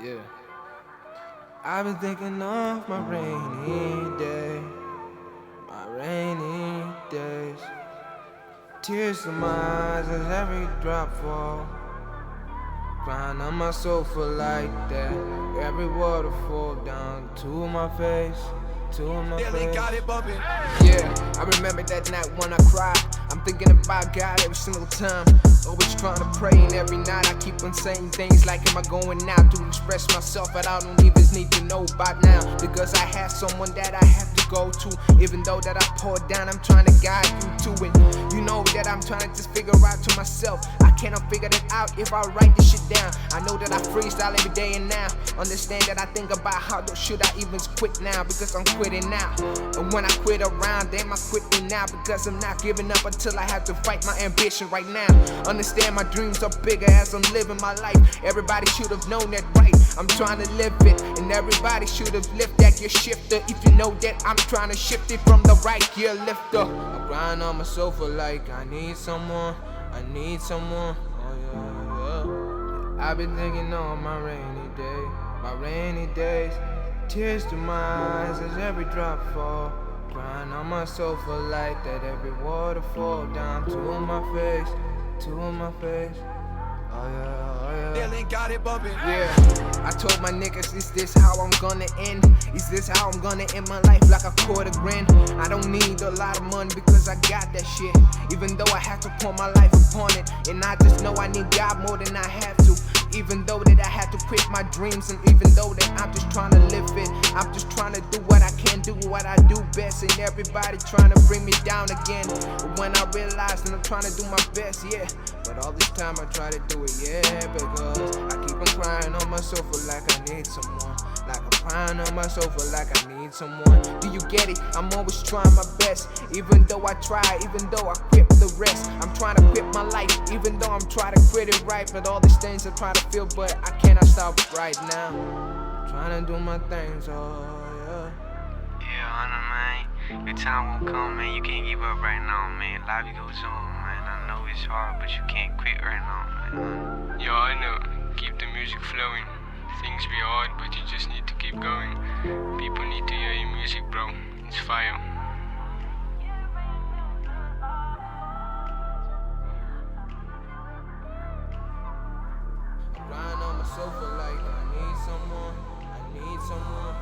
Yeah. I've been thinking of my rainy day, my rainy days. Tears in my eyes as every drop fall. Crying on my sofa like that. Every waterfall down to my face, to my face. Got it bumping. Yeah, I remember that night when I cried. I'm thinking about God every single time. Always trying to pray, and every night I keep on saying things like, am I going out to express myself? But I don't even need to know by now, because I have someone that I have to go to. Even though that I pour down, I'm trying to guide you to it. You know that I'm trying to just figure out to myself. I cannot figure that out if I write this shit down. I know that I freestyle every day and now. Understand that I think about how should I even quit now, because I'm quitting now. And when I quit around, damn, I quit me now, because I'm not giving up until I have to fight my ambition right now. Understand my dreams are bigger as I'm living my life. Everybody should have known that, right? I'm trying to live it, and everybody should have lived that gear shifter. If you know that I'm trying to shift it from the right gear lifter. I'm crying on my sofa like I need someone, I need someone. Oh yeah, yeah. I've been thinking on my rainy days. Tears to my eyes as every drop fall. Crying on my sofa like that, every waterfall down to my face, to my face. Oh yeah, oh yeah. Dylan got it bumping. Yeah, I told my niggas, is this how I'm gonna end? Is this how I'm gonna end my life, like a quarter grand? I don't need a lot of money because I got that shit. Even though I have to pour my life upon it, and I just know I need God more than I have to. Even though that I had to quit my dreams, and even though that I'm just trying to live it, I'm just trying to do what I can, do what I do best, and everybody trying to bring me down again. But when I realized that I'm trying to do my best, yeah, but all this time I try to do it, yeah, because I keep on crying on my sofa like I need someone. Like I'm crying on my sofa like I need someone. Do you get it? I'm always trying my best. Even though I try, even though I quit the rest. I'm trying to quit my life, even though I'm trying to quit it right. But all these things I try to feel, but I cannot stop right now. Trying to do my things, oh yeah. Yeah, I know, man. Your time won't come, man. You can't give up right now, man. Life goes on, man. I know it's hard, but you can't quit right now, man. Yeah, I know. Keep the music flowing. Things be hard, but you just need to keep going. People need to hear your music, bro. It's fire. Crying on my sofa like I need someone, I need someone.